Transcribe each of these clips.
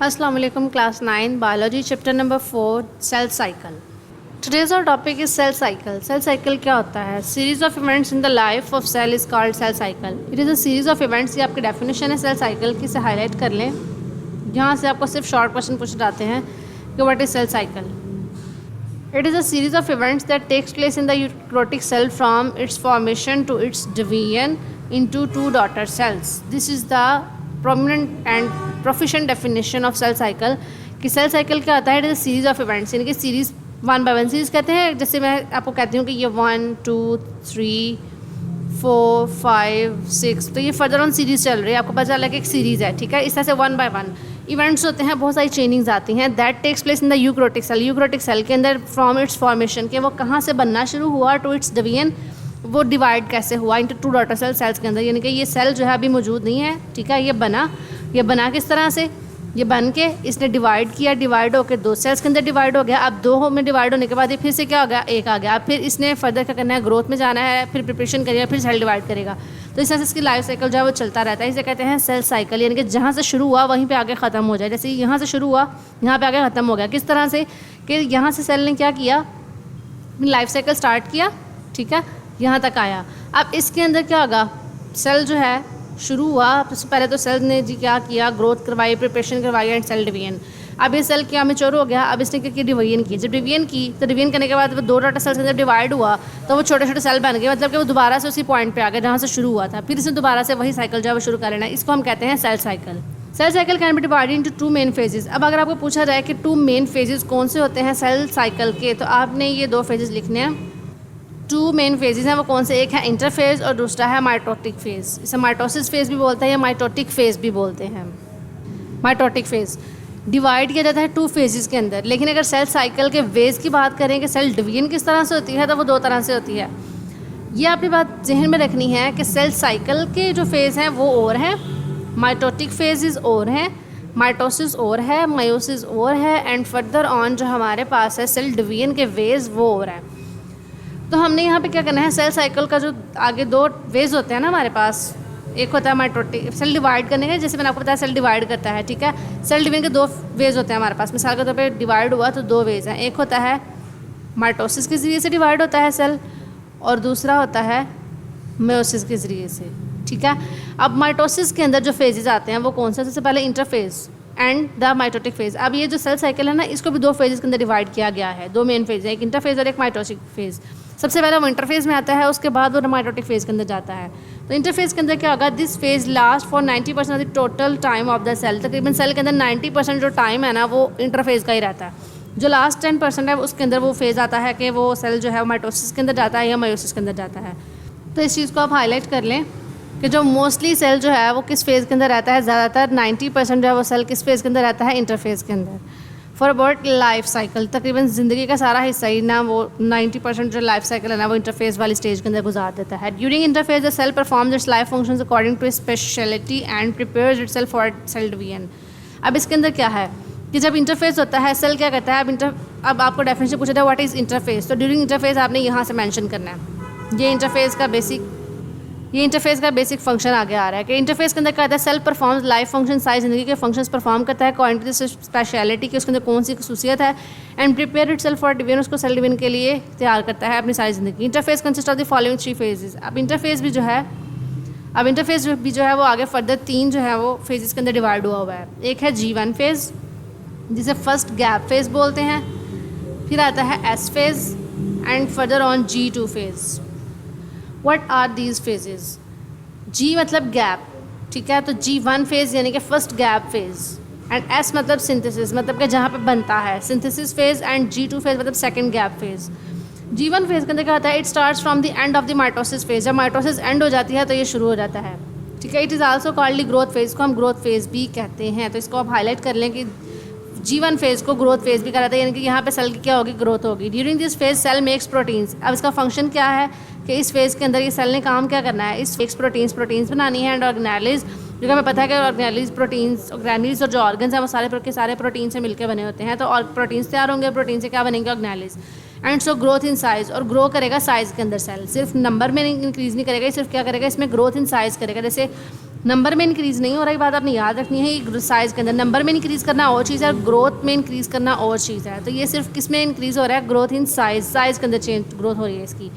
Assalamu alaikum, class 9 biology chapter number 4 cell cycle. Today's our topic is cell cycle. Cell cycle क्या होता है? Series of events in the life of cell is called cell cycle. It is a series of events. ये आपकी definition है cell cycle की, से highlight कर लें. यहाँ से आपको सिर्फ short question पूछे जाते हैं कि what is cell cycle. It is a series of events that takes place in the eukaryotic cell from its formation to its division into two daughter cells. This is the prominent and proficient definition of cell cycle. कि cell cycle क्या होता है? It is a series of events. यानी कि series 1 by 1 series कहते हैं. जैसे मैं आपको कहती हूँ कि ये 1 2 3 4 5 6, तो ये फर्दर ऑन सीरीज़ चल रही है. आपको पता चला कि एक सीरीज़ है, ठीक है. इस तरह से 1 by 1 इवेंट्स होते हैं, बहुत सारी चेनिंग्स आती हैं. That takes place in the eukaryotic cell. Eukaryotic cell के अंदर फ्रॉम इट्स फॉर्मेशन के वो कहाँ से बनना शुरू हुआ टू इट्स डिवीजन, वो डिवाइड कैसे हुआ इंटू टू डॉटर सेल्स के अंदर. यानी कि ये सेल जो है अभी मौजूद नहीं है, ठीक है. ये बना किस तरह से? ये बन के इसने डिवाइड किया, डिवाइड होकर 2 सेल्स के अंदर डिवाइड हो गया. अब 2 में डिवाइड होने के बाद ये फिर से क्या हो गया? 1 आ गया. अब फिर इसने फर्दर क्या करना है? ग्रोथ में जाना है, फिर प्रिपरेशन करेगा, फिर सेल डिवाइड करेगा. तो इस तरह से इसकी लाइफ साइकिल जो है वो चलता रहता है. इसे कहते हैं सेल साइकिल. यानी कि जहाँ से शुरू हुआ वहीं पे आगे ख़त्म हो जाए. जैसे यहाँ से शुरू हुआ, यहाँ पे आगे ख़त्म हो गया. किस तरह से कि यहाँ से सेल ने क्या किया? अपनी लाइफ साइकिल स्टार्ट किया, ठीक है, यहाँ तक आया. अब इसके अंदर क्या होगा? सेल जो है शुरू हुआ, सबसे पहले तो सेल ने जी क्या किया? ग्रोथ करवाई, प्रिपरेशन करवाई एंड सेल डिवीजन. अब ये सेल क्या मैच्योर हो गया. अब इसने क्या किया? डिवीजन की. जब डिवीजन की तो डिवीजन करने के बाद वो 2 डॉटर सेल्स के अंदर डिवाइड हुआ, तो वो छोटे छोटे सेल बन गए. मतलब कि वो दोबारा से उसी पॉइंट पे आ गया जहाँ से शुरू हुआ था. फिर इसने दोबारा से वही साइकिल जो है वो शुरू कर लेना. इसको हम कहते हैं cell cycle. Cell cycle can be divided into 2 main phases. अब अगर आपको पूछा जाए कि 2 मेन फेजेस कौन से होते हैं सेल साइकिल के, तो आपने ये 2 फेजेस लिखने हैं. 2 मेन फेजेस हैं, वो कौन से? एक है इंटरफेज और दूसरा है माइटोटिक फेज. इसे माइटोसिस फेज भी बोलते हैं या माइटोटिक फेज भी बोलते हैं. माइटोटिक फेज डिवाइड किया जाता है 2 फेजेस के अंदर. लेकिन अगर सेल साइकिल के वेज की बात करें कि सेल डिवीजन किस तरह से होती है, तो वो 2 तरह से होती है. ये आपने बात जहन में रखनी है कि सेल साइकिल के जो फेज़ हैं वो और हैं, माइटोटिक फेजेस और हैं, माइटोसिस और है, मायोसिस और है, एंड फर्दर ऑन जो हमारे पास है सेल डिवीजन के वेज वो और हैं. तो हमने यहाँ पे क्या करना है? सेल साइकिल का जो आगे 2 वेज होते हैं ना हमारे पास, एक होता है माइटोटिक सेल डिवाइड करने का, जैसे मैंने आपको बताया सेल डिवाइड करता है, ठीक है. सेल डिवीजन के 2 वेज होते हैं हमारे पास. मिसाल के तौर पे डिवाइड हुआ तो 2 वेज हैं. एक होता है माइटोसिस के ज़रिए से डिवाइड होता है सेल, और दूसरा होता है मेयोसिस के ज़रिए से, ठीक है. अब माइटोसिस के अंदर जो फेजेस आते हैं वो कौन सा? सबसे पहले interphase and the mitotic phase. अब ये जो सेल साइकिल है ना, इसको भी 2 फेजेस के अंदर डिवाइड किया गया है. 2 मेन फेज है, एक इंटरफेज और एक माइटोटिक फेज. सबसे पहले वो इंटरफेज में आता है, उसके बाद वो माइटोटिक फेज के अंदर जाता है. तो इंटरफेज के अंदर क्या होगा? This phase last for 90% of the total time of the cell. तकरीबन सेल के अंदर 90% जो टाइम है ना वो इंटरफेज का ही रहता है. जो लास्ट 10% है उसके अंदर वो फेज़ आता है कि वो सेल जो है माइटोसिस के अंदर जाता है या मायोसिस के अंदर जाता है. तो इस चीज़ को आप हाईलाइट कर लें कि जो मोस्टली सेल जो है वो किस फेज़ के अंदर रहता है. ज़्यादातर 90% जो है वो सेल किस फेज़ के अंदर रहता है? इंटरफेज के अंदर. फॉर अबाउट लाइफ साइकिल, तकरीबन ज़िंदगी का सारा हिस्सा ही ना वो 90% जो लाइफ साइकिल है ना वो इंटरफेज वाली स्टेज के अंदर गुजार देता है. During interphase the cell performs its life functions according to speciality and prepares itself for cell division. अब इसके अंदर क्या है कि जब इंटरफेस होता है सेल क्या करता है? अब आपको डेफिनेशन पूछा था व्हाट इज़ इंटरफेस, तो ड्यूरिंग इंटरफेस आपने यहाँ से मेंशन करना है. ये इंटरफेस का बेसिक फंक्शन आगे आ रहा है कि इंटरफेस के अंदर क्या होता है? सेल परफॉर्म्स लाइफ फंक्शन, सारी ज़िंदगी के फंक्शंस परफॉर्म करता है अकॉर्डिंग टू स्पेशलिटी की उसके अंदर कौन सी खसूसियत है, and prepare itself for division, उसको सेल डिवीजन के लिए तैयार करता है अपनी सारी ज़िंदगी. Interface consist of the following 3 phases. अब इंटरफेस भी जो है वो आगे फर्दर 3 जो है वो फेजेस के अंदर डिवाइड हुआ है. एक है G1 फेज़ जिसे फर्स्ट गैप फेज़ बोलते हैं, फिर आता है S phase and further on G2 phase. What are these phases? G मतलब गैप, ठीक है. तो G1 फेज़ यानी कि first gap phase, and S मतलब सिंथेसिस, मतलब कि जहाँ पे बनता है synthesis phase, and G2 phase मतलब second gap phase. G1 phase के अंदर क्या होता है? It starts from the end of the mitosis phase. जब माइटोसिस एंड हो जाती है तो ये शुरू हो जाता है, ठीक है. It is also called growth phase, को हम ग्रोथ फेज़ भी कहते हैं. तो इसको आप हाईलाइट कर लें कि G1 फेज़ को ग्रोथ फेज़ भी कहा जाता है, यानी कि यहाँ पे सेल की क्या होगी? ग्रोथ होगी. During this phase cell makes proteins. अब इसका फंक्शन क्या है कि इस फेज़ के अंदर ये सेल ने काम क्या करना है? इस मेक्स प्रोटीन्स बनानी है, एंड ऑर्गेनेलिज, जो कि हमें पता है कि ऑर्गेनेलिज और जो ऑर्गन्स हैं वो सारे प्रोटीन से मिलकर बने होते हैं. तो और प्रोटीन्स तैयार होंगे, प्रोटीन से क्या बनेंगे? Organelles. And so growth in size, और ग्रो करेगा साइज़ के अंदर. सेल सिर्फ नंबर में इंक्रीज़ नहीं करेगा, सिर्फ क्या करेगा? इसमें ग्रोथ इन साइज़ करेगा. जैसे नंबर में इंक्रीज़ नहीं हो रहा, ये बात आपने याद रखनी है। साइज़ के अंदर नंबर में इंक्रीज़ करना और चीज़ है, ग्रोथ में इंक्रीज़ करना और चीज़ है। तो ये सिर्फ किस में इंक्रीज़ हो रहा है? ग्रोथ इन साइज़ के अंदर ग्रोथ हो रही है इसकी।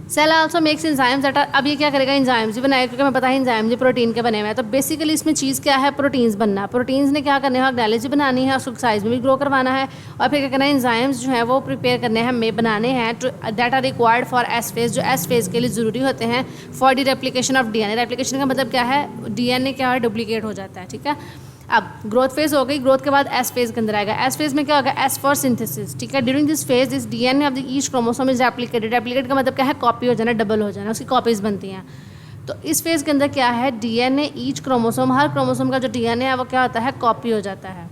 Cell also makes enzymes that are, अब ये क्या करेगा? एंजाइम्स भी बनाएगा, क्योंकि हमें पता है एंजाइम्स भी प्रोटीन के बने हुए हैं। तो बेसिकली इसमें चीज़ क्या है? प्रोटीन्स बनना। प्रोटीन्स ने क्या करना है? ऑर्गेनाइज बनानी है, उसको साइज में भी ग्रो करवाना है, और फिर क्या करना है? एंजाइम्स जो है वो प्रिपेयर करने हैं, हमें बनाने हैं that are required for S phase, जो एस फेज के लिए ज़रूरी होते हैं for the replication of DNA. Replication का मतलब क्या है? डीएनए क्या है? डुप्लीकेट हो जाता है, ठीक है। अब ग्रोथ फेज हो गई, ग्रोथ के बाद एस फेज के अंदर आएगा। एस फेज में क्या होगा? एस फॉर सिंथेसिस, ठीक है। During this phase this DNA of the each chromosome is replicated. Replicate का मतलब क्या है? कॉपी हो जाना, डबल हो जाना, उसकी कॉपीज बनती हैं। तो इस फेज के अंदर क्या है? डीएनए ईच क्रोमोसोम, हर क्रोमोसोम का जो डीएनए है वो क्या होता है? कॉपी हो जाता है।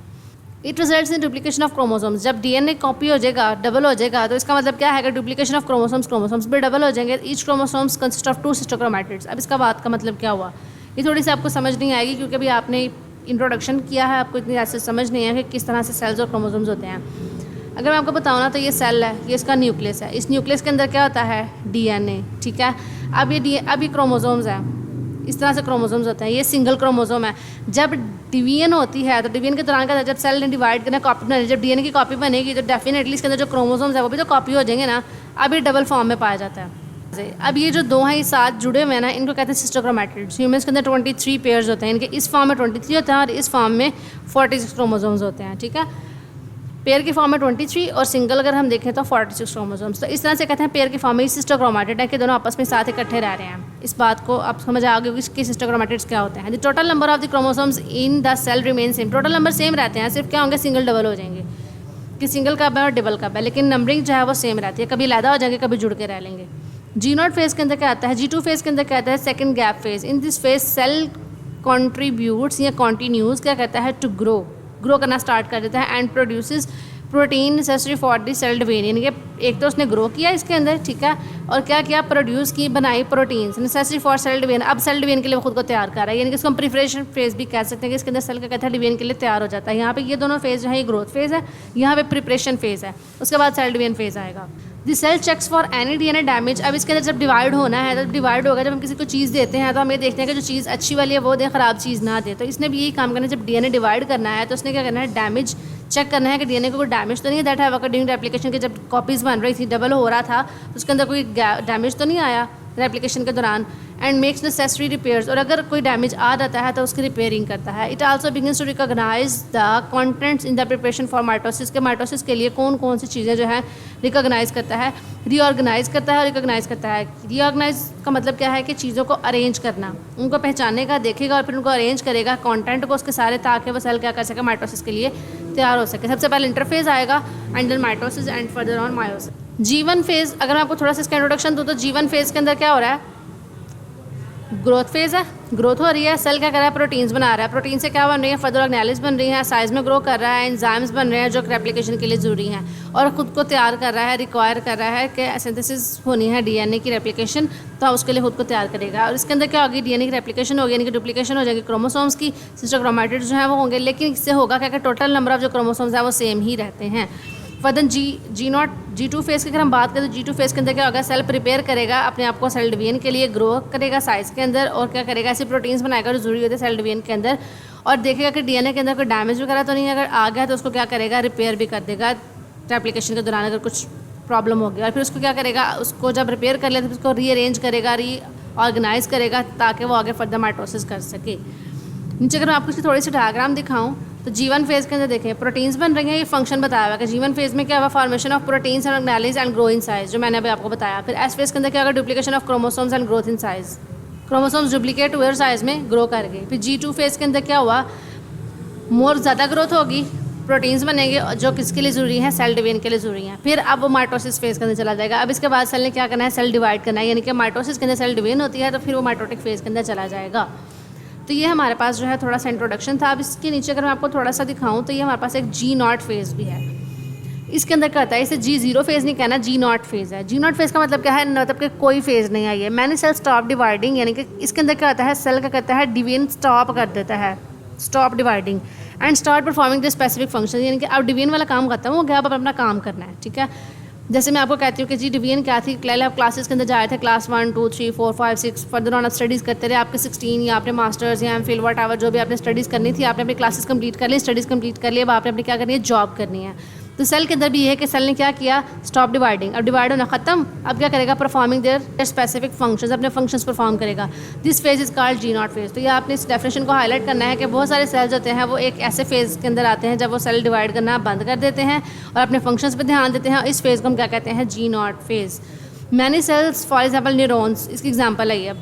It results in duplication of chromosomes. जब डीएनए कॉपी हो जाएगा, डबल हो जाएगा, तो इसका मतलब क्या है? डुप्लीकेशन ऑफ क्रोमोसोम्स भी डबल हो जाएंगे। Each chromosomes consist of 2 sister chromatids. अब इसका बात का मतलब क्या हुआ? ये थोड़ी सी आपको समझ नहीं आएगी, क्योंकि अभी आपने इंट्रोडक्शन किया है, आपको इतनी ऐसे समझ नहीं है कि किस तरह से सेल्स और क्रोमोसोम्स होते हैं। अगर मैं आपको बताऊँ ना, तो ये सेल है, ये इसका न्यूक्लियस है। इस न्यूक्लियस के अंदर क्या होता है? डीएनए, ठीक है। अब ये क्रोमोसोम्स है, इस तरह से क्रोमोसोम्स होते हैं। ये सिंगल क्रोमोसोम है। जब डिवीजन होती है, तो डिवीजन के दौरान क्या होता है? जब सेल ने डिवाइड करना, कॉपी बनानी, जब डीएनए की कॉपी बनेगी, तो डेफिनेटली इसके अंदर जो क्रोमोसोम्स है वो भी तो कॉपी हो जाएंगे ना। अब ये डबल फॉर्म में पाया जाता है। अब ये जो दो हैं, ये साथ जुड़े हुए हैं ना, इनको कहते हैं सिस्टर क्रोमैटिड्स। ह्यूमन्स के अंदर 23 पेयर्स होते हैं, इनके इस फॉर्म में 23 होते हैं और इस फॉर्म में 46 क्रोमोसोम्स होते हैं, ठीक है। पेयर की फॉर्म में 23 और सिंगल अगर हम देखें तो 46 क्रोमोसोम्स। तो इस तरह से कहते हैं पेयर की फॉर्म में सिस्टर क्रोमैटिड है कि दोनों आपस में साथ इकट्ठे रह रहे हैं। इस बात को आप समझ आ गए कि सिस्टर क्रोमैटिड्स क्या होते हैं। The total number of the chromosomes in the cell remain same. Total number same रहते हैं, सिर्फ क्या होंगे? सिंगल डबल हो जाएंगे, कि सिंगल कब है और डबल कब है, लेकिन नंबरिंग जो है वो सेम रहती है। कभी अलग हो जाएंगे, कभी जुड़ के रह लेंगे। G0 फेज के अंदर क्या आता है? G2 फेज के अंदर क्या आता है? Second gap phase. In this phase cell contributes या कॉन्टीन्यूज क्या कहता है? टू ग्रो करना स्टार्ट कर देता है and produces protein necessary for the cell division. ये एक तो उसने ग्रो किया इसके अंदर, ठीक है, और क्या किया? प्रोड्यूस की, बनाई proteins necessary for cell division. अब सेल डिवीजन के लिए वो खुद को तैयार कर रहा है, यानी कि इसको हम प्रिपरेशन फेज भी कह सकते हैं कि इसके अंदर सेल का कहता है डिवीजन के लिए तैयार हो जाता है। यहाँ पे ये दोनों फेज जो है, ये ग्रोथ फेज है, यहाँ पे प्रिपरेशन फेज है, उसके बाद सेल डिवीजन फेज आएगा। The cell checks for any DNA damage. अब इसके अंदर जब डिवाइड होना है, तो डिवाइड होगा, जब हम किसी को चीज़ देते हैं तो हम ये देखते हैं कि जो चीज़ अच्छी वाली है वो दे, ख़राब चीज़ ना दे। तो इसने भी यही काम करना है, जब डीएनए डिवाइड करना है तो उसने क्या करना है? डैमेज चेक करना है कि डीएनए को कोई डैमेज तो नहीं है। दैट है ड्यूरिंग रेप्लिकेशन के जब कॉपीज़ बन रही थी, डबल हो रहा था, तो उसके अंदर कोई डैमेज तो नहीं आया रेप्लिकेशन के दौरान। एंड मेक्स नेसेसरी रिपेयर्स, और अगर कोई डैमेज आ जाता है तो उसकी रिपेयरिंग करता है। It also begins to recognize the contents in the preparation for mitosis. के माइटोसिस के लिए कौन कौन सी चीज़ें जो है रिकॉग्नाइज करता है, रीऑर्गेनाइज करता है और रिकॉग्नाइज करता है। रीऑर्गेनाइज का मतलब क्या है? कि चीज़ों को अरेंज करना, उनको पहचानने का, देखेगा और फिर उनको अरेंज करेगा कंटेंट को उसके सारे, ताकि वो सेल क्या कर सके? माइटोसिस के लिए तैयार हो सके। सबसे पहले इंटरफेज आएगा and then mitosis and further on meiosis. G1 phase, अगर मैं आपको थोड़ा सा इसका इंट्रोडक्शन दूँ तो G1 फेज के अंदर क्या हो रहा है? ग्रोथ फेज है, ग्रोथ हो रही है, सेल क्या कर रहा है? प्रोटीन्स बना रहा है। प्रोटीन से क्या बन रही है? फर्दर ऑर्गेनेल्स बन रही हैं, साइज में ग्रो कर रहा है, एंजाइम्स बन रहे हैं जो रेप्लिकेशन के लिए जरूरी हैं, और खुद को तैयार कर रहा है, रिक्वायर कर रहा है कि सिंथेसिस होनी है डीएनए की रेप्लिकेशन, तो उसके लिए खुद को तैयार करेगा। और इसके अंदर क्या होगी? डीएनए की रेप्लिकेशन होगी, यानी कि डुप्लीकेशन हो जाएगी क्रोमोसोम्स की, सिस्टर क्रोमैटिड्स जो है वो होंगे, लेकिन इससे होगा क्या? टोटल नंबर ऑफ जो क्रोमोसोम्स है वो सेम ही रहते हैं। फर्दर G2 फेज़ की अगर हम बात करें तो G2 फेज़ के अंदर क्या होगा? सेल प्रिपेयर करेगा अपने आप को सेल डिवीजन के लिए, ग्रो करेगा साइज़ के अंदर, और क्या करेगा? ऐसे प्रोटीन्स बनाएगा जो जरूरी होते हैं सेल डिवीजन के अंदर, और देखेगा कि डीएनए के अंदर कोई डैमेज वगैरह तो नहीं है। अगर आ गया तो उसको क्या करेगा? रिपेयर भी कर देगा रेप्लिकेशन के दौरान अगर कुछ प्रॉब्लम हो गया, और फिर उसको क्या करेगा? उसको जब रिपेयर कर लेते तो उसको रीअरेंज करेगा, रीऑर्गेनाइज करेगा, ताकि वो आगे फर्दर माइटोसिस कर सके। नीचे अगर मैं आपको इसकी थोड़ी सी डायग्राम दिखाऊँ तो G1 फेज़ के अंदर देखें प्रोटीन्स बन रही हैं, ये फंक्शन बताया हुआ है कि G1 फेज़ में क्या हुआ? Formation of proteins and organelles and grow in size, जो मैंने अभी आपको बताया। फिर S फेज़ के अंदर क्या होगा? Duplication of chromosomes and growth in size, chromosomes duplicate हुए और साइज में ग्रो कर गए। फिर G2 फेज़ के अंदर क्या हुआ? मोर ज़्यादा ग्रोथ होगी, प्रोटीन्स बनेंगे जो किसके लिए ज़रूरी हैं? सेल डिवीजन के लिए ज़रूरी हैं। फिर अब वो माइटोसिस फेज़ के अंदर चला जाएगा। अब इसके बाद सेल ने क्या करना है? सेल डिवाइड करना है, यानी कि माइटोसिस के अंदर सेल डिवीजन होती है, तो फिर वो माइटोटिक फेज़ के अंदर चला जाएगा। तो ये हमारे पास जो है थोड़ा सा इंट्रोडक्शन था। अब इसके नीचे अगर मैं आपको थोड़ा सा दिखाऊं तो ये हमारे पास एक G0 फेज़ भी है। इसके अंदर क्या होता है? इसे G0 फेज़ नहीं कहना, G0 फेज़ है। G0 फेज़ का मतलब क्या है? मतलब कि कोई फेज़ नहीं आई है। मैंने सेल स्टॉप डिवाइडिंग, यानी कि इसके अंदर क्या होता है? सेल का कहता है डिवीजन स्टॉप कर देता है, stop dividing and start performing the specific function, यानी कि अब डिवीजन वाला काम खत्म हो गया, अब अपना काम करना है, ठीक है। जैसे मैं आपको कहती हूँ कि जी डिवीजन क्या थी, आप क्लासेस के अंदर जाए थे, क्लास 1 2 3 4 5 6, फर्दर ऑन आप स्टडीज़ करते रहे, आपके 16 या आपने मास्टर्स या एमफिल वट एवर जो भी आपने स्टडीज़ करनी थी, आपने अपनी क्लासेस कंप्लीट कर ली, स्टडीज़ कंप्लीट कर ली, अब आपने अपनी क्या करनी है, जॉब करनी है। तो सेल के अंदर भी ये है कि सेल ने क्या किया, स्टॉप डिवाइडिंग, अब डिवाइड होना खत्म, अब क्या करेगा, परफॉर्मिंग देयर स्पेसिफिक फंक्शंस, अपने फंक्शंस परफॉर्म करेगा। This phase is called ji naught phase. तो ये आपने इस डेफिनेशन को हाईलाइट करना है कि बहुत सारे सेल्स होते हैं वो एक ऐसे फेज के अंदर आते हैं जब वो सेल डिवाइड करना बंद कर देते हैं और अपने फंक्शंस पर ध्यान देते हैं। इस फेज को हम क्या कहते हैं, G naught phase. Many cells, for example neurons, इसकी एग्जाम्पल है ये।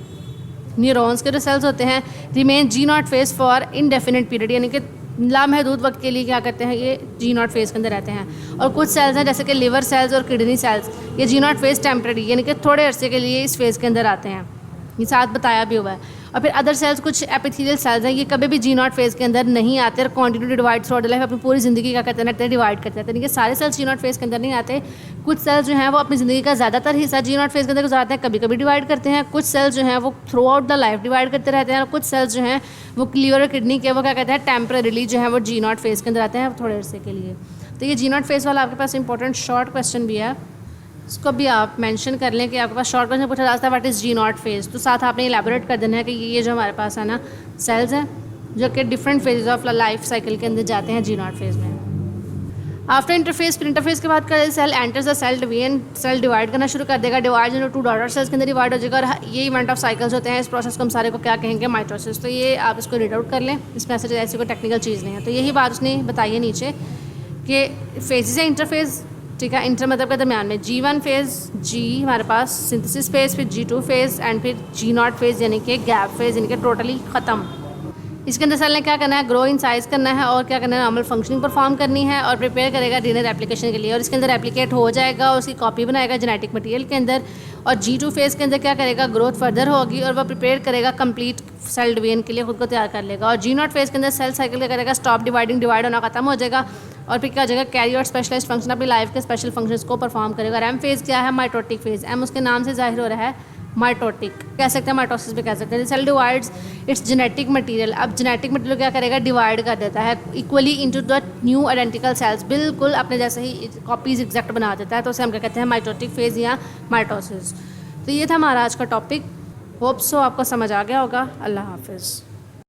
न्यूरॉन्स के जो सेल्स होते हैं remain G naught phase for indefinite period, यानी कि लामहदूद वक्त के लिए क्या करते हैं, ये जी नॉट फेज के अंदर रहते हैं। और कुछ सेल्स हैं जैसे कि लिवर सेल्स और किडनी सेल्स, ये जी नॉट फेज टेम्परेरी, यानी कि थोड़े अरसे के लिए इस फेज़ के अंदर आते हैं, ये साथ बताया भी हुआ है। और फिर अदर सेल्स, कुछ एपिथेलियल सेल्स हैं, ये कभी भी जी नॉट फेज के अंदर नहीं आते और continue to divide throughout the life, अपनी पूरी ज़िंदगी क्या करते रहते हैं, डिवाइड करते रहते हैं। यानी कि सारे सेल्स जी नॉट फेज के अंदर नहीं आते। कुछ सेल्स जो हैं वो अपनी ज़िंदगी का ज़्यादातर हिस्सा जी नॉट फेज के अंदर गुजारते हैं, कभी कभी डिवाइड करते हैं। कुछ सेल्स जो हैं वो through out the life divide करते रहते हैं, और कुछ सेल्स जो हैं वो लिवर और किडनी के वो क्या कहते हैं, टेम्परेरीली जो है वो जी नॉट फेज के अंदर आते हैं थोड़े अरसे के लिए। तो ये जी नॉट फेज वाला आपके पास इंपॉर्टेंट शॉर्ट क्वेश्चन भी है, इसको भी आप मेंशन कर लें कि आपके पास शॉर्ट क्वेश्चन पूछा जाता है what is G naught phase, तो साथ आपने इलेबोरेट कर देना है कि ये जो हमारे पास है ना सेल्स हैं जो कि different phases of life cycle के अंदर जाते हैं जी नॉट फेज में। आफ्टर इंटरफेस, फिर इंटरफेस के बाद कर cell enters the cell division, cell divide करना शुरू कर देगा, divide into two daughter cells के अंदर डिवाइड हो जाएगा। और ये इवेंट ऑफ साइकिल्स होते हैं, इस प्रोसेस को हम सारे को क्या कहेंगे, माइटोसिस। तो ये आप इसको रीड आउट कर लें, इसमें ऐसे ऐसी कोई टेक्निकल चीज़ नहीं है। तो यही बात उसने बताई है नीचे कि फेजेस है इंटरफेस, ठीक है, इंटर मतलब के दरमियान में G1 फेज़, जी हमारे पास सिंथेसिस फेज़, फिर G2 फेज़ एंड फिर जी नॉट फेज़, यानी कि गैप फेज़, यानी कि टोटली ख़त्म। इसके अंदर सेल ने क्या करना है, ग्रो इन साइज़ करना है और क्या करना है, नॉर्मल फंक्शनिंग परफॉर्म करनी है और प्रिपेयर करेगा डीएनए रेप्लिकेशन के लिए। और इसके अंदर रेप्लिकेट हो जाएगा और उसकी कॉपी बनाएगा जेनेटिक मटेरियल के अंदर। और G2 फेज़ के अंदर क्या करेगा, ग्रोथ फर्दर होगी और वह प्रिपेयर करेगा कंप्लीट सेल डिवीजन के लिए, खुद को तैयार कर लेगा। और जी नॉट फेज़ के अंदर सेल साइकिल क्या करेगा, स्टॉप डिवाइडिंग, डिवाइड होना खत्म हो जाएगा और फिर क्या हो जाएगा, कैरी और स्पेशलाइज्ड फंक्शन अपनी लाइफ के स्पेशल फंक्शंस को परफॉर्म करेगा। और एम फेज़ क्या है, माइटोटिक फेज़, एम उसके नाम से जाहिर हो रहा है माइटोटिक, कह सकते हैं माइटोसिस भी कह सकते हैं। Cell divides its genetic material, अब जेनेटिक मटेरियल क्या करेगा, डिवाइड कर देता है equally into the new identical cells, बिल्कुल अपने जैसे ही कॉपीज एग्जैक्ट बना देता है। तो उसे हम क्या कहते हैं, माइटोटिक फेज़ या माइटोसिस। तो ये था हमारा आज का टॉपिक, होप सो आपको समझ आ गया होगा। अल्लाह हाफिज़।